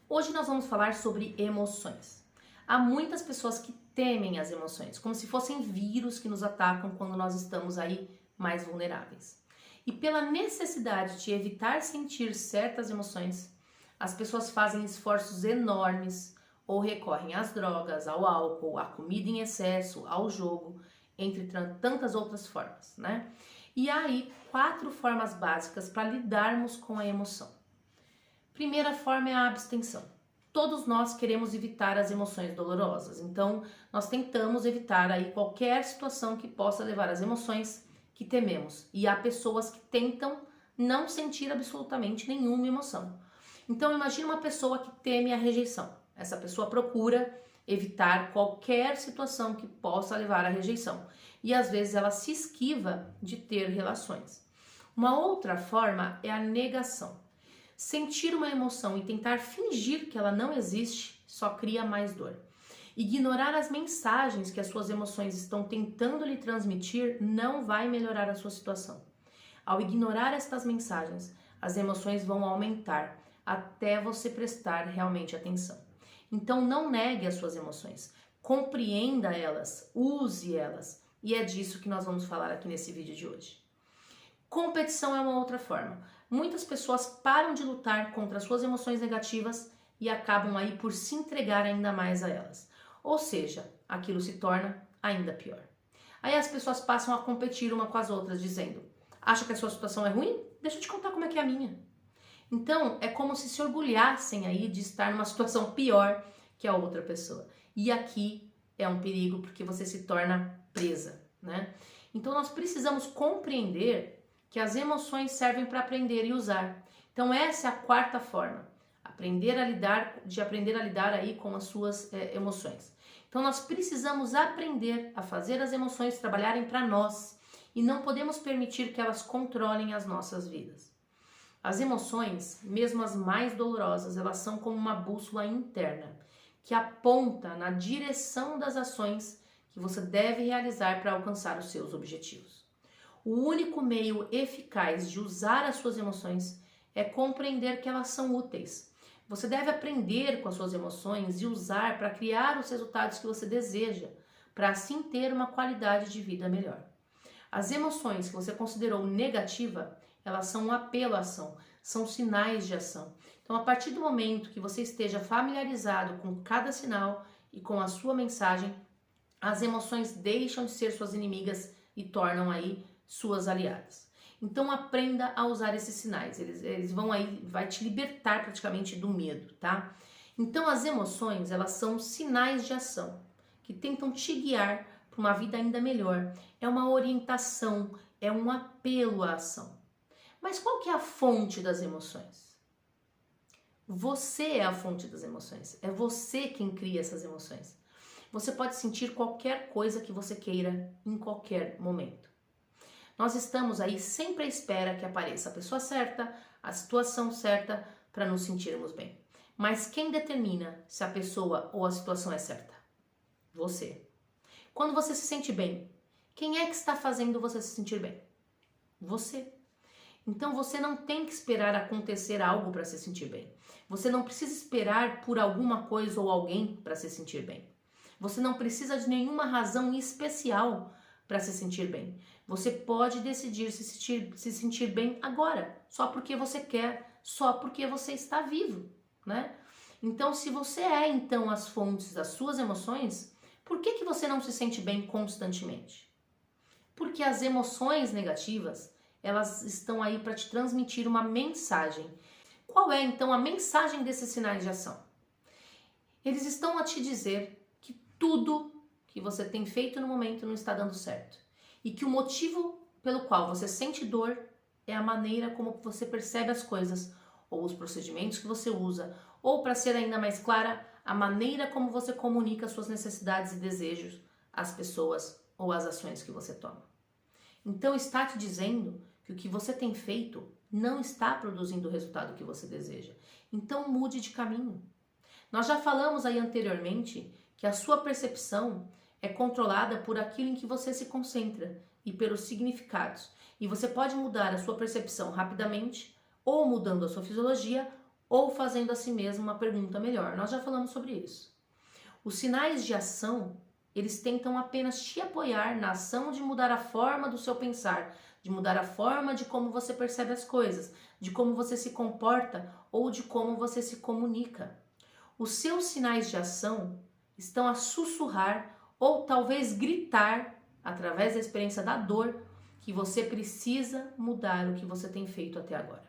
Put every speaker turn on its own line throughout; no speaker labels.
Hoje nós vamos falar sobre emoções. Há muitas pessoas que temem as emoções, como se fossem vírus que nos atacam quando nós estamos aí mais vulneráveis. E pela necessidade de evitar sentir certas emoções, as pessoas fazem esforços enormes ou recorrem às drogas, ao álcool, à comida em excesso, ao jogo, entre tantas outras formas, né? E há aí 4 formas básicas para lidarmos com a emoção. Primeira forma é a abstenção. Todos nós queremos evitar as emoções dolorosas, então nós tentamos evitar aí qualquer situação que possa levar às emoções que tememos. E há pessoas que tentam não sentir absolutamente nenhuma emoção. Então imagine uma pessoa que teme a rejeição. Essa pessoa procura evitar qualquer situação que possa levar à rejeição. E às vezes ela se esquiva de ter relações. Uma outra forma é a negação. Sentir uma emoção e tentar fingir que ela não existe só cria mais dor. Ignorar as mensagens que as suas emoções estão tentando lhe transmitir não vai melhorar a sua situação. Ao ignorar estas mensagens, as emoções vão aumentar até você prestar realmente atenção. Então não negue as suas emoções, compreenda elas, use elas, e é disso que nós vamos falar aqui nesse vídeo de hoje. Competição é uma outra forma. Muitas pessoas param de lutar contra suas emoções negativas e acabam aí por se entregar ainda mais a elas. Ou seja, aquilo se torna ainda pior. Aí as pessoas passam a competir uma com as outras, dizendo: acha que a sua situação é ruim? Deixa eu te contar como é que é a minha. Então, é como se orgulhassem aí de estar numa situação pior que a outra pessoa. E aqui é um perigo porque você se torna presa, né? Então, nós precisamos compreender que as emoções servem para aprender e usar. Então essa é a 4ª forma, aprender a lidar aí com as suas emoções. Então nós precisamos aprender a fazer as emoções trabalharem para nós e não podemos permitir que elas controlem as nossas vidas. As emoções, mesmo as mais dolorosas, elas são como uma bússola interna que aponta na direção das ações que você deve realizar para alcançar os seus objetivos. O único meio eficaz de usar as suas emoções é compreender que elas são úteis. Você deve aprender com as suas emoções e usar para criar os resultados que você deseja, para assim ter uma qualidade de vida melhor. As emoções que você considerou negativa, elas são um apelo à ação, são sinais de ação. Então, a partir do momento que você esteja familiarizado com cada sinal e com a sua mensagem, as emoções deixam de ser suas inimigas e tornam aí suas aliadas. Então aprenda a usar esses sinais, eles vai te libertar praticamente do medo, tá? Então as emoções, elas são sinais de ação, que tentam te guiar para uma vida ainda melhor. É uma orientação, é um apelo à ação. Mas qual que é a fonte das emoções? Você é a fonte das emoções, é você quem cria essas emoções. Você pode sentir qualquer coisa que você queira em qualquer momento. Nós estamos aí sempre à espera que apareça a pessoa certa, a situação certa para nos sentirmos bem. Mas quem determina se a pessoa ou a situação é certa? Você. Quando você se sente bem, quem é que está fazendo você se sentir bem? Você. Então você não tem que esperar acontecer algo para se sentir bem. Você não precisa esperar por alguma coisa ou alguém para se sentir bem. Você não precisa de nenhuma razão especial para se sentir bem. Você pode decidir se sentir bem agora, só porque você quer, só porque você está vivo, né? Então, se você é então as fontes das suas emoções, por que você não se sente bem constantemente? Porque as emoções negativas, elas estão aí para te transmitir uma mensagem. Qual é então a mensagem desses sinais de ação? Eles estão a te dizer que tudo que você tem feito no momento não está dando certo. E que o motivo pelo qual você sente dor é a maneira como você percebe as coisas, ou os procedimentos que você usa, ou, para ser ainda mais clara, a maneira como você comunica suas necessidades e desejos às pessoas ou às ações que você toma. Então está te dizendo que o que você tem feito não está produzindo o resultado que você deseja. Então mude de caminho. Nós já falamos aí anteriormente que a sua percepção é controlada por aquilo em que você se concentra e pelos significados. E você pode mudar a sua percepção rapidamente, ou mudando a sua fisiologia, ou fazendo a si mesmo uma pergunta melhor. Nós já falamos sobre isso. Os sinais de ação, eles tentam apenas te apoiar na ação de mudar a forma do seu pensar, de mudar a forma de como você percebe as coisas, de como você se comporta ou de como você se comunica. Os seus sinais de ação estão a sussurrar ou talvez gritar, através da experiência da dor, que você precisa mudar o que você tem feito até agora.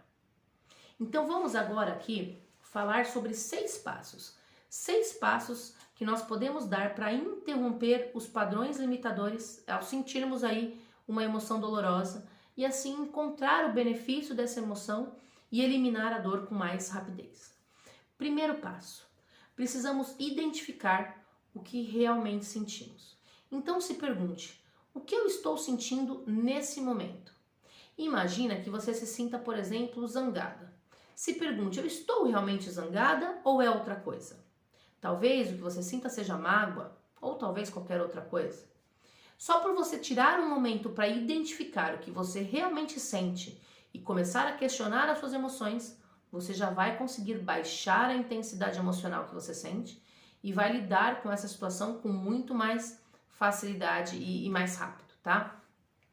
Então vamos agora aqui falar sobre 6 passos. 6 passos que nós podemos dar para interromper os padrões limitadores ao sentirmos aí uma emoção dolorosa e assim encontrar o benefício dessa emoção e eliminar a dor com mais rapidez. Primeiro passo, precisamos identificar o que realmente sentimos. Então se pergunte, o que eu estou sentindo nesse momento? Imagina que você se sinta, por exemplo, zangada. Se pergunte, eu estou realmente zangada ou é outra coisa? Talvez o que você sinta seja mágoa ou talvez qualquer outra coisa. Só por você tirar um momento para identificar o que você realmente sente e começar a questionar as suas emoções, você já vai conseguir baixar a intensidade emocional que você sente e vai lidar com essa situação com muito mais facilidade e mais rápido, tá?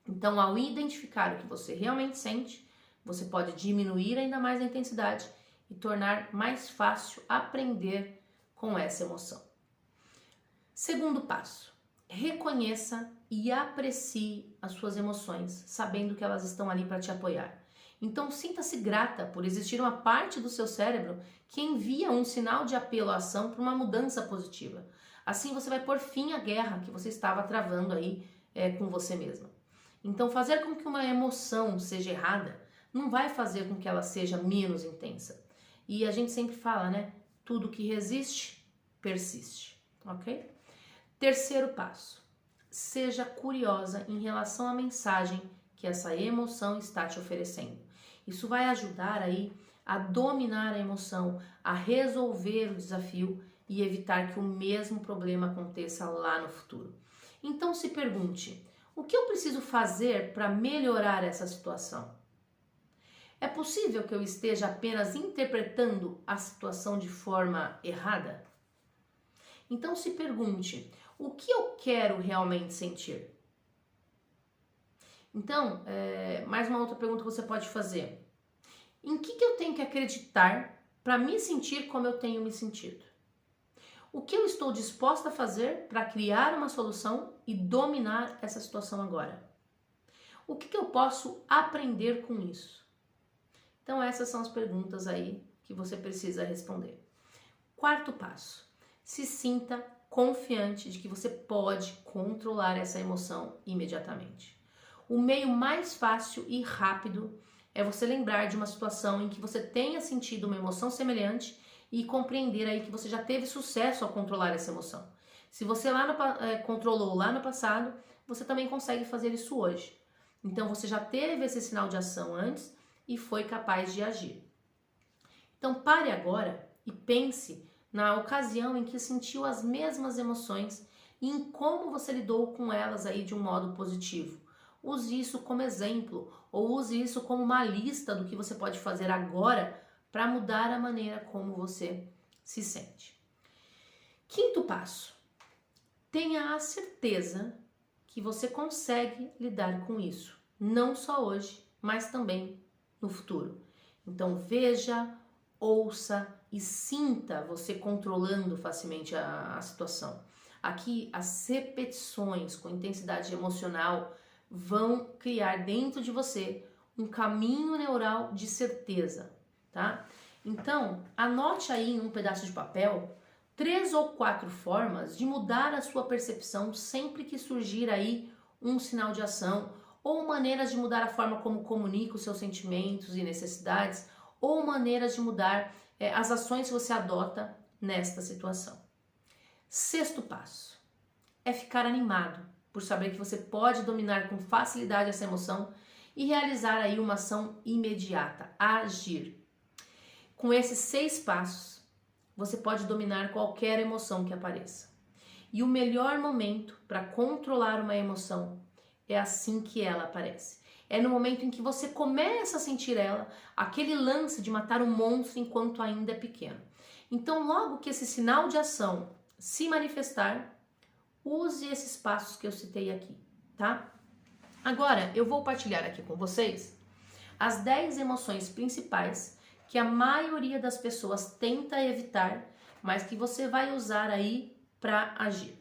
Então, ao identificar o que você realmente sente, você pode diminuir ainda mais a intensidade e tornar mais fácil aprender com essa emoção. Segundo passo, reconheça e aprecie as suas emoções, sabendo que elas estão ali para te apoiar. Então, sinta-se grata por existir uma parte do seu cérebro que envia um sinal de apelo à ação para uma mudança positiva. Assim, você vai pôr fim à guerra que você estava travando aí com você mesma. Então, fazer com que uma emoção seja errada não vai fazer com que ela seja menos intensa. E a gente sempre fala, né? Tudo que resiste, persiste, ok? Terceiro passo, seja curiosa em relação à mensagem que essa emoção está te oferecendo. Isso vai ajudar aí a dominar a emoção, a resolver o desafio e evitar que o mesmo problema aconteça lá no futuro. Então se pergunte, o que eu preciso fazer para melhorar essa situação? É possível que eu esteja apenas interpretando a situação de forma errada? Então se pergunte, o que eu quero realmente sentir? Então, mais uma outra pergunta que você pode fazer. Em que eu tenho que acreditar para me sentir como eu tenho me sentido? O que eu estou disposta a fazer para criar uma solução e dominar essa situação agora? O que eu posso aprender com isso? Então essas são as perguntas aí que você precisa responder. Quarto passo, se sinta confiante de que você pode controlar essa emoção imediatamente. O meio mais fácil e rápido é você lembrar de uma situação em que você tenha sentido uma emoção semelhante e compreender aí que você já teve sucesso ao controlar essa emoção. Se você controlou lá no passado, você também consegue fazer isso hoje. Então você já teve esse sinal de ação antes e foi capaz de agir. Então pare agora e pense na ocasião em que sentiu as mesmas emoções e em como você lidou com elas aí de um modo positivo. Use isso como exemplo ou use isso como uma lista do que você pode fazer agora para mudar a maneira como você se sente. Quinto passo, tenha a certeza que você consegue lidar com isso, não só hoje, mas também no futuro. Então veja, ouça e sinta você controlando facilmente a situação. Aqui as repetições com intensidade emocional vão criar dentro de você um caminho neural de certeza, tá? Então anote aí em um pedaço de papel 3 ou 4 formas de mudar a sua percepção sempre que surgir aí um sinal de ação, ou maneiras de mudar a forma como comunica os seus sentimentos e necessidades, ou maneiras de mudar as ações que você adota nesta situação. Sexto passo é ficar animado por saber que você pode dominar com facilidade essa emoção e realizar aí uma ação imediata, agir. Com esses 6 passos, você pode dominar qualquer emoção que apareça. E o melhor momento para controlar uma emoção é assim que ela aparece. É no momento em que você começa a sentir ela, aquele lance de matar um monstro enquanto ainda é pequeno. Então, logo que esse sinal de ação se manifestar, use esses passos que eu citei aqui, tá? Agora, eu vou partilhar aqui com vocês as 10 emoções principais que a maioria das pessoas tenta evitar, mas que você vai usar aí para agir.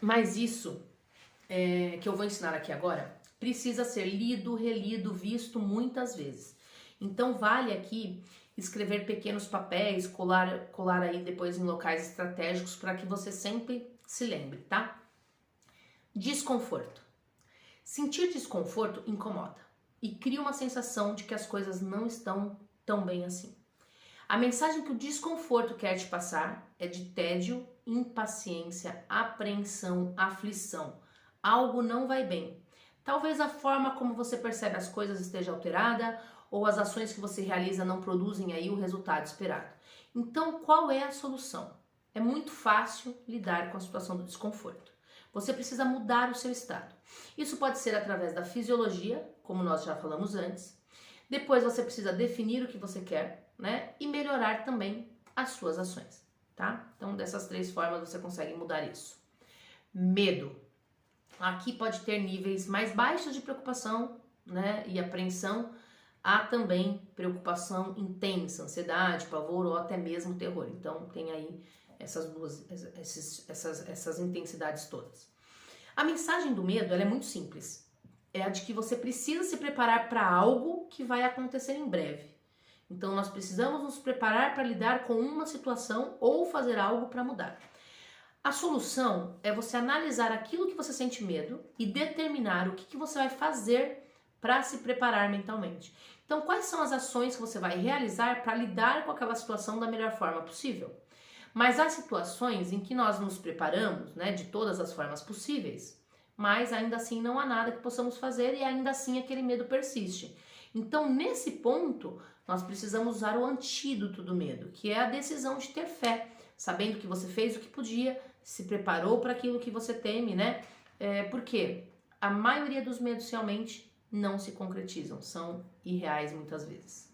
Mas isso que eu vou ensinar aqui agora precisa ser lido, relido, visto muitas vezes. Então vale aqui escrever pequenos papéis, colar aí depois em locais estratégicos para que você sempre se lembre, tá? Desconforto. Sentir desconforto incomoda e cria uma sensação de que as coisas não estão tão bem assim. A mensagem que o desconforto quer te passar é de tédio, impaciência, apreensão, aflição. Algo não vai bem. Talvez a forma como você percebe as coisas esteja alterada ou as ações que você realiza não produzem aí o resultado esperado. Então, qual é a solução? É muito fácil lidar com a situação do desconforto. Você precisa mudar o seu estado. Isso pode ser através da fisiologia, como nós já falamos antes. Depois você precisa definir o que você quer, né? E melhorar também as suas ações, tá? Então, dessas 3 formas você consegue mudar isso. Medo. Aqui pode ter níveis mais baixos de preocupação, né? E apreensão. Há também preocupação intensa, ansiedade, pavor ou até mesmo terror. Então, tem aí essas intensidades todas. A mensagem do medo ela é muito simples. É a de que você precisa se preparar para algo que vai acontecer em breve. Então, nós precisamos nos preparar para lidar com uma situação ou fazer algo para mudar. A solução é você analisar aquilo que você sente medo e determinar o que você vai fazer para se preparar mentalmente. Então, quais são as ações que você vai realizar para lidar com aquela situação da melhor forma possível? Mas há situações em que nós nos preparamos, né, de todas as formas possíveis, mas ainda assim não há nada que possamos fazer e ainda assim aquele medo persiste. Então, nesse ponto, nós precisamos usar o antídoto do medo, que é a decisão de ter fé, sabendo que você fez o que podia, se preparou para aquilo que você teme, né? Porque a maioria dos medos realmente não se concretizam, são irreais muitas vezes.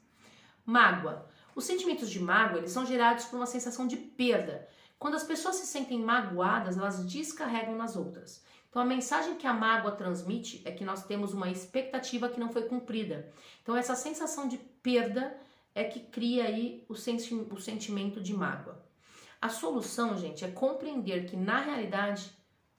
Mágoa. Os sentimentos de mágoa, eles são gerados por uma sensação de perda. Quando as pessoas se sentem magoadas, elas descarregam nas outras. Então, a mensagem que a mágoa transmite é que nós temos uma expectativa que não foi cumprida. Então, essa sensação de perda é que cria aí o sentimento de mágoa. A solução, gente, é compreender que, na realidade,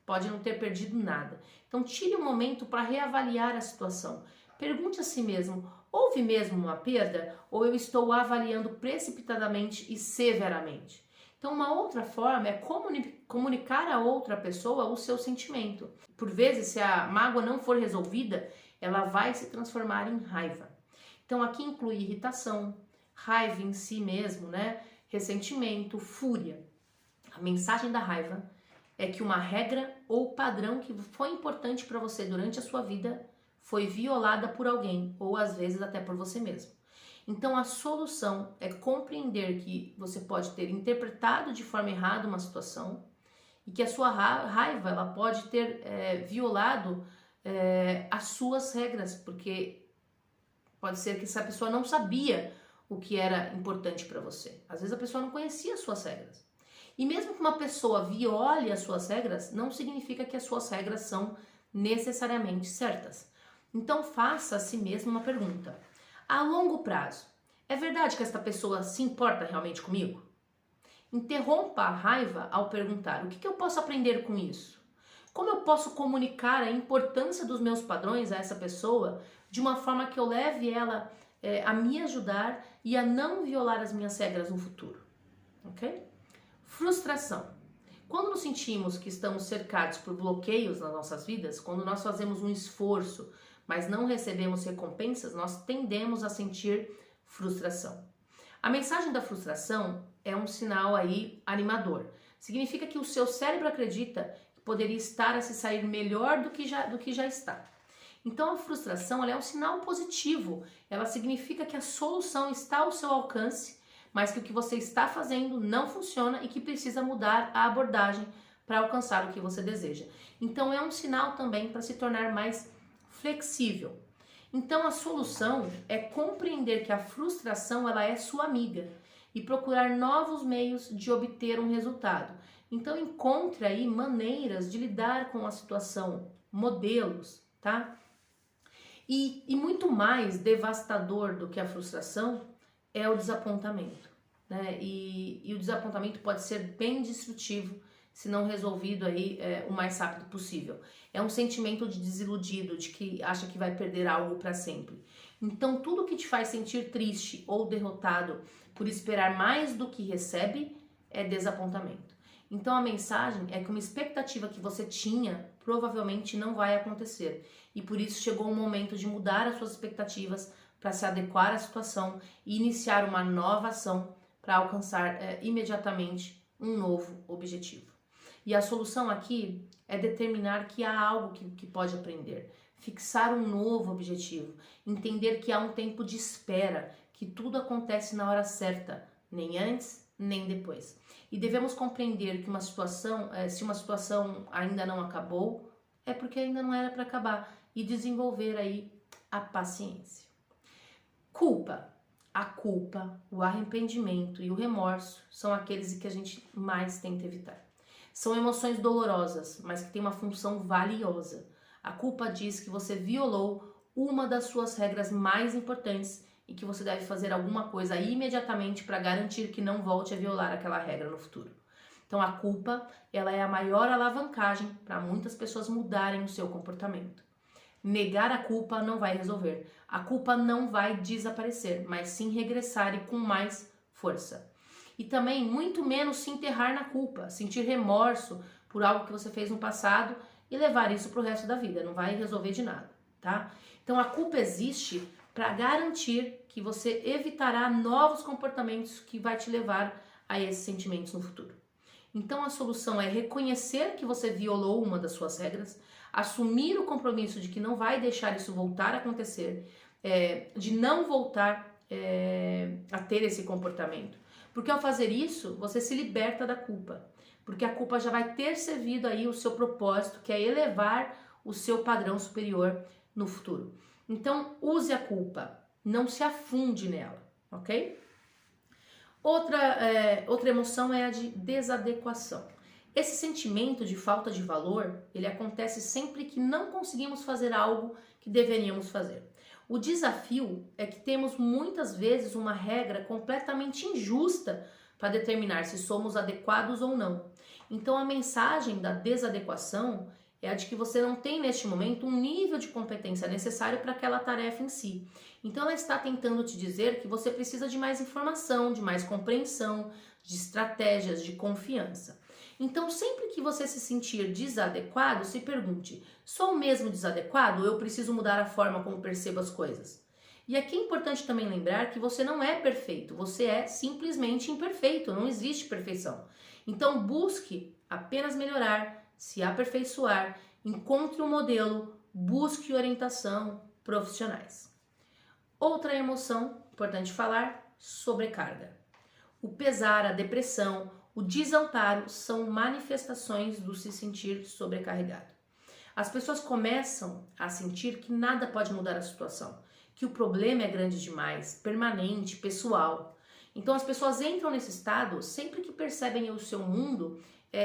pode não ter perdido nada. Então, tire um momento para reavaliar a situação. Pergunte a si mesmo, houve mesmo uma perda ou eu estou avaliando precipitadamente e severamente? Então, uma outra forma é comunicar a outra pessoa o seu sentimento. Por vezes, se a mágoa não for resolvida, ela vai se transformar em raiva. Então, aqui inclui irritação, raiva em si mesmo, né? Ressentimento, fúria. A mensagem da raiva é que uma regra ou padrão que foi importante para você durante a sua vida foi violada por alguém, ou às vezes até por você mesmo. Então a solução é compreender que você pode ter interpretado de forma errada uma situação e que a sua raiva ela pode ter violado as suas regras, porque pode ser que essa pessoa não sabia o que era importante para você. Às vezes a pessoa não conhecia as suas regras. E mesmo que uma pessoa viole as suas regras, não significa que as suas regras são necessariamente certas. Então faça a si mesmo uma pergunta. A longo prazo, é verdade que esta pessoa se importa realmente comigo? Interrompa a raiva ao perguntar: o que eu posso aprender com isso? Como eu posso comunicar a importância dos meus padrões a essa pessoa de uma forma que eu leve ela a me ajudar e a não violar as minhas regras no futuro? Ok? Frustração. Quando nos sentimos que estamos cercados por bloqueios nas nossas vidas, quando nós fazemos um esforço, mas não recebemos recompensas, nós tendemos a sentir frustração. A mensagem da frustração é um sinal aí animador. Significa que o seu cérebro acredita que poderia estar a se sair melhor do que já está. Então a frustração ela é um sinal positivo. Ela significa que a solução está ao seu alcance, mas que o que você está fazendo não funciona e que precisa mudar a abordagem para alcançar o que você deseja. Então é um sinal também para se tornar mais flexível. Então a solução é compreender que a frustração ela é sua amiga e procurar novos meios de obter um resultado. Então encontre aí maneiras de lidar com a situação, modelos, tá? E muito mais devastador do que a frustração é o desapontamento, né? E o desapontamento pode ser bem destrutivo se não resolvido aí o mais rápido possível. É um sentimento de desiludido, de que acha que vai perder algo para sempre. Então tudo que te faz sentir triste ou derrotado por esperar mais do que recebe é desapontamento. Então a mensagem é que uma expectativa que você tinha provavelmente não vai acontecer. E por isso chegou o momento de mudar as suas expectativas para se adequar à situação e iniciar uma nova ação para alcançar imediatamente um novo objetivo. E a solução aqui é determinar que há algo que pode aprender, fixar um novo objetivo, entender que há um tempo de espera, que tudo acontece na hora certa, nem antes, nem depois. E devemos compreender que uma situação, se uma situação ainda não acabou, é porque ainda não era para acabar, e desenvolver aí a paciência. Culpa. A culpa, o arrependimento e o remorso são aqueles que a gente mais tenta evitar. São emoções dolorosas, mas que têm uma função valiosa. A culpa diz que você violou uma das suas regras mais importantes e que você deve fazer alguma coisa imediatamente para garantir que não volte a violar aquela regra no futuro. Então a culpa, ela é a maior alavancagem para muitas pessoas mudarem o seu comportamento. Negar a culpa não vai resolver. A culpa não vai desaparecer, mas sim regressar e com mais força. E também muito menos se enterrar na culpa, sentir remorso por algo que você fez no passado e levar isso para o resto da vida, não vai resolver de nada, tá? Então a culpa existe para garantir que você evitará novos comportamentos que vai te levar a esses sentimentos no futuro. Então a solução é reconhecer que você violou uma das suas regras, assumir o compromisso de que não vai deixar isso voltar a acontecer, de não voltar a ter esse comportamento. Porque ao fazer isso, você se liberta da culpa. Porque a culpa já vai ter servido aí o seu propósito, que é elevar o seu padrão superior no futuro. Então, use a culpa, não se afunde nela, ok? Outra emoção é a de desadequação. Esse sentimento de falta de valor, ele acontece sempre que não conseguimos fazer algo que deveríamos fazer. O desafio é que temos muitas vezes uma regra completamente injusta para determinar se somos adequados ou não. Então a mensagem da desadequação é a de que você não tem neste momento um nível de competência necessário para aquela tarefa em si. Então ela está tentando te dizer que você precisa de mais informação, de mais compreensão, de estratégias, de confiança. Então, sempre que você se sentir desadequado, se pergunte: sou mesmo desadequado ou eu preciso mudar a forma como percebo as coisas? E aqui é importante também lembrar que você não é perfeito, você é simplesmente imperfeito, não existe perfeição. Então, busque apenas melhorar, se aperfeiçoar, encontre um modelo, busque orientação profissionais. Outra emoção, importante falar, sobrecarga. O pesar, a depressão, o desamparo são manifestações do se sentir sobrecarregado. As pessoas começam a sentir que nada pode mudar a situação, que o problema é grande demais, permanente, pessoal. Então as pessoas entram nesse estado sempre que percebem o seu mundo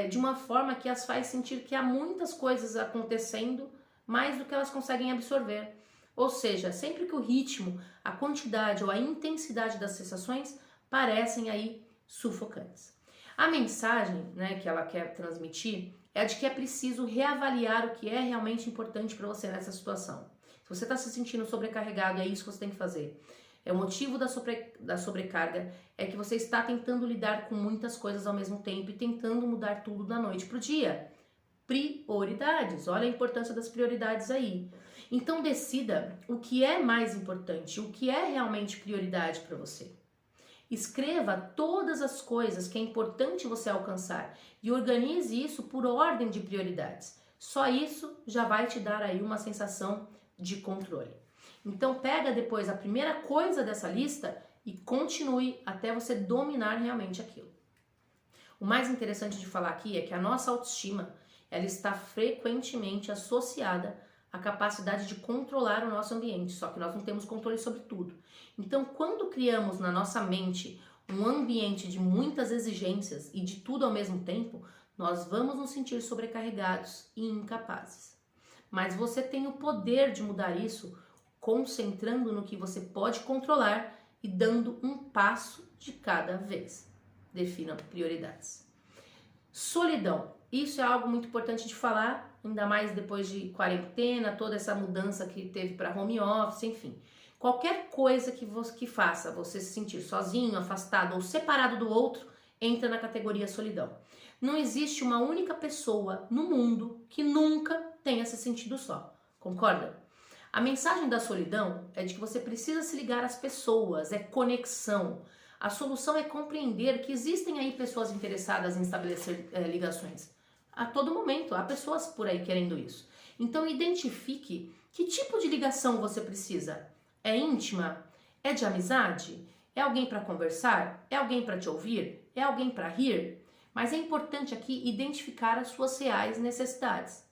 de uma forma que as faz sentir que há muitas coisas acontecendo mais do que elas conseguem absorver. Ou seja, sempre que o ritmo, a quantidade ou a intensidade das sensações parecem aí sufocantes. A mensagem, né, que ela quer transmitir é a de que é preciso reavaliar o que é realmente importante para você nessa situação. Se você está se sentindo sobrecarregado, é isso que você tem que fazer. O motivo da sobrecarga é que você está tentando lidar com muitas coisas ao mesmo tempo e tentando mudar tudo da noite para o dia. Prioridades, olha a importância das prioridades aí. Então decida o que é mais importante, o que é realmente prioridade para você. Escreva todas as coisas que é importante você alcançar e organize isso por ordem de prioridades. Só isso já vai te dar aí uma sensação de controle. Então pega depois a primeira coisa dessa lista e continue até você dominar realmente aquilo. O mais interessante de falar aqui é que a nossa autoestima, ela está frequentemente associada à capacidade de controlar o nosso ambiente, só que nós não temos controle sobre tudo. Então, quando criamos na nossa mente um ambiente de muitas exigências e de tudo ao mesmo tempo, nós vamos nos sentir sobrecarregados e incapazes. Mas você tem o poder de mudar isso concentrando no que você pode controlar e dando um passo de cada vez. Defina prioridades. Solidão. Isso é algo muito importante de falar, ainda mais depois de quarentena, toda essa mudança que teve para home office, enfim. Qualquer coisa que faça você se sentir sozinho, afastado ou separado do outro, entra na categoria solidão. Não existe uma única pessoa no mundo que nunca tenha se sentido só. Concorda? A mensagem da solidão é de que você precisa se ligar às pessoas, é conexão. A solução é compreender que existem aí pessoas interessadas em estabelecer ligações. A todo momento, há pessoas por aí querendo isso. Então identifique que tipo de ligação você precisa. É íntima? É de amizade? É alguém para conversar? É alguém para te ouvir? É alguém para rir? Mas é importante aqui identificar as suas reais necessidades.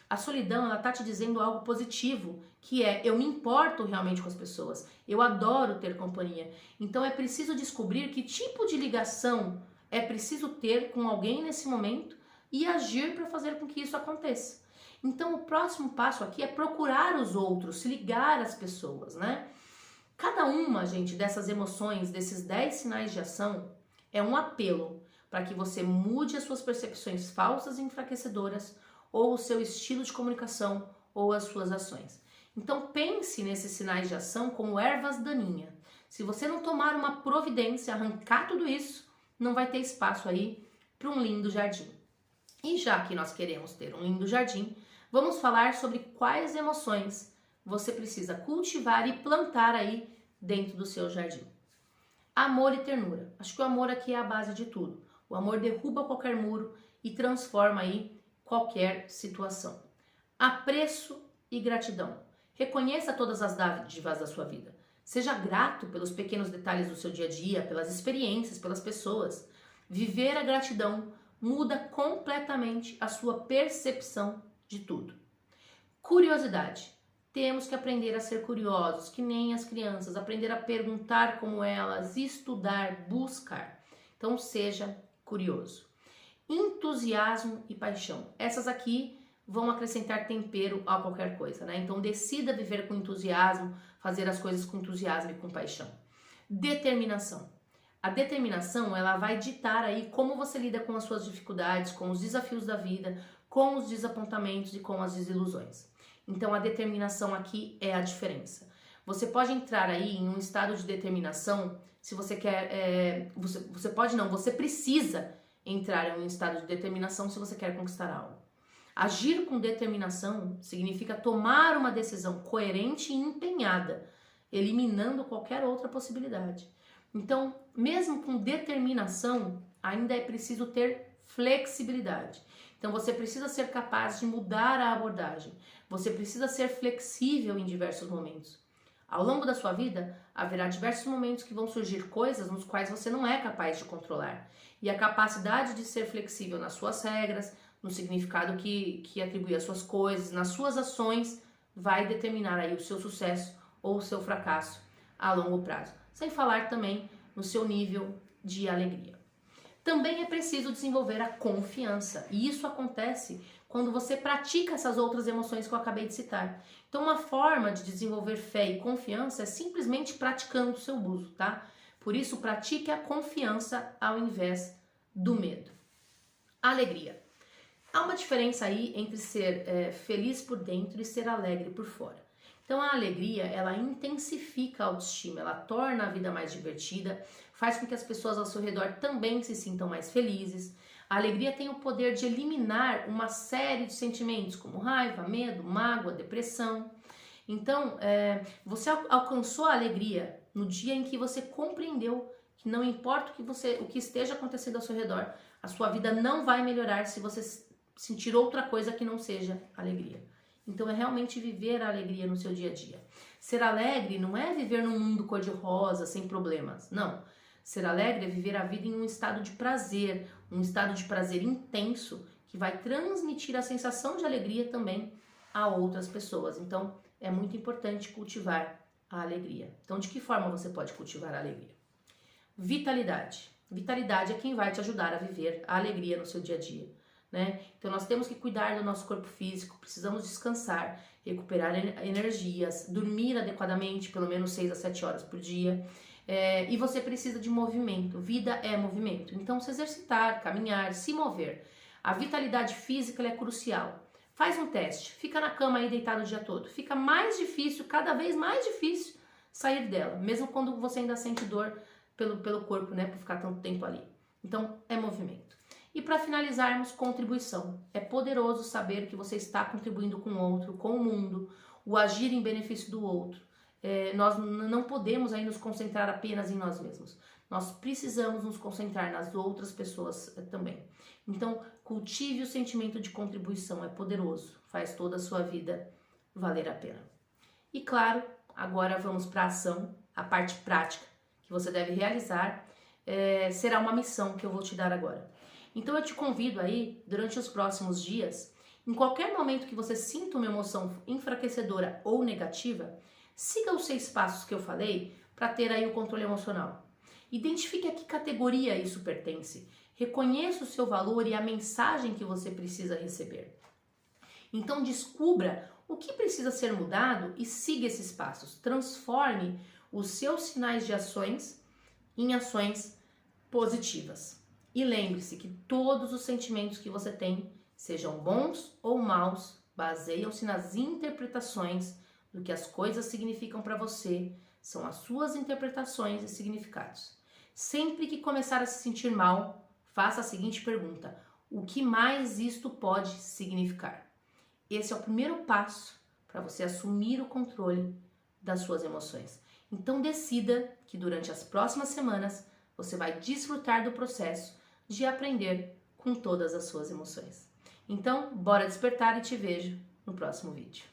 A solidão, ela tá te dizendo algo positivo, que é, eu me importo realmente com as pessoas, eu adoro ter companhia. Então é preciso descobrir que tipo de ligação é preciso ter com alguém nesse momento e agir para fazer com que isso aconteça. Então o próximo passo aqui é procurar os outros, se ligar às pessoas, né? Cada uma, gente, dessas emoções, desses 10 sinais de ação, é um apelo para que você mude as suas percepções falsas e enfraquecedoras, ou o seu estilo de comunicação, ou as suas ações. Então pense nesses sinais de ação como ervas daninhas. Se você não tomar uma providência, arrancar tudo isso, não vai ter espaço aí para um lindo jardim. E já que nós queremos ter um lindo jardim, vamos falar sobre quais emoções você precisa cultivar e plantar aí dentro do seu jardim. Amor e ternura. Acho que o amor aqui é a base de tudo. O amor derruba qualquer muro e transforma aí qualquer situação. Apreço e gratidão. Reconheça todas as dádivas da sua vida. Seja grato pelos pequenos detalhes do seu dia a dia, pelas experiências, pelas pessoas. Viver a gratidão muda completamente a sua percepção de tudo. Curiosidade. Temos que aprender a ser curiosos, que nem as crianças, aprender a perguntar como elas, estudar, buscar. Então seja curioso. Entusiasmo e paixão. Essas aqui vão acrescentar tempero a qualquer coisa, né? Então decida viver com entusiasmo, fazer as coisas com entusiasmo e com paixão. Determinação. A determinação, ela vai ditar aí como você lida com as suas dificuldades, com os desafios da vida, com os desapontamentos e com as desilusões. Então a determinação aqui é a diferença. Você pode entrar aí em um estado de determinação, se você quer, você precisa entrar em um estado de determinação se você quer conquistar algo. Agir com determinação significa tomar uma decisão coerente e empenhada, eliminando qualquer outra possibilidade. Então, mesmo com determinação, ainda é preciso ter flexibilidade. Então, você precisa ser capaz de mudar a abordagem. Você precisa ser flexível em diversos momentos. Ao longo da sua vida, haverá diversos momentos que vão surgir coisas nos quais você não é capaz de controlar. E a capacidade de ser flexível nas suas regras, no significado que atribui às suas coisas, nas suas ações, vai determinar aí o seu sucesso ou o seu fracasso a longo prazo. Sem falar também no seu nível de alegria. Também é preciso desenvolver a confiança. E isso acontece quando você pratica essas outras emoções que eu acabei de citar. Então, uma forma de desenvolver fé e confiança é simplesmente praticando o seu uso, tá? Por isso, pratique a confiança ao invés do medo. Alegria. Há uma diferença aí entre ser feliz por dentro e ser alegre por fora. Então, a alegria, ela intensifica a autoestima, ela torna a vida mais divertida, faz com que as pessoas ao seu redor também se sintam mais felizes. A alegria tem o poder de eliminar uma série de sentimentos, como raiva, medo, mágoa, depressão. Então, você alcançou a alegria no dia em que você compreendeu que não importa o que esteja acontecendo ao seu redor, a sua vida não vai melhorar se você sentir outra coisa que não seja alegria. Então é realmente viver a alegria no seu dia a dia. Ser alegre não é viver num mundo cor-de-rosa, sem problemas, não. Ser alegre é viver a vida em um estado de prazer, um estado de prazer intenso, que vai transmitir a sensação de alegria também a outras pessoas. Então, é muito importante cultivar a alegria. Então, de que forma você pode cultivar a alegria? Vitalidade. Vitalidade é quem vai te ajudar a viver a alegria no seu dia a dia, né? Então, nós temos que cuidar do nosso corpo físico, precisamos descansar, recuperar energias, dormir adequadamente, pelo menos 6 a 7 horas por dia. E você precisa de movimento. Vida é movimento. Então, se exercitar, caminhar, se mover. A vitalidade física ela é crucial. Faz um teste, fica na cama aí deitado o dia todo. Fica mais difícil, cada vez mais difícil sair dela, mesmo quando você ainda sente dor pelo corpo, né, por ficar tanto tempo ali. Então, é movimento. E para finalizarmos, contribuição. É poderoso saber que você está contribuindo com o outro, com o mundo, o agir em benefício do outro. Nós não podemos aí nos concentrar apenas em nós mesmos. Nós precisamos nos concentrar nas outras pessoas também. Então, cultive o sentimento de contribuição, é poderoso, faz toda a sua vida valer a pena. E claro, agora vamos para a ação, a parte prática que você deve realizar, será uma missão que eu vou te dar agora. Então eu te convido aí, durante os próximos dias, em qualquer momento que você sinta uma emoção enfraquecedora ou negativa, siga os 6 passos que eu falei para ter aí o controle emocional. Identifique a que categoria isso pertence. Reconheça o seu valor e a mensagem que você precisa receber. Então descubra o que precisa ser mudado e siga esses passos. Transforme os seus sinais de ações em ações positivas. E lembre-se que todos os sentimentos que você tem, sejam bons ou maus, baseiam-se nas interpretações do que as coisas significam para você, são as suas interpretações e significados. Sempre que começar a se sentir mal, faça a seguinte pergunta: o que mais isto pode significar? Esse é o primeiro passo para você assumir o controle das suas emoções. Então decida que durante as próximas semanas você vai desfrutar do processo de aprender com todas as suas emoções. Então, bora despertar e te vejo no próximo vídeo.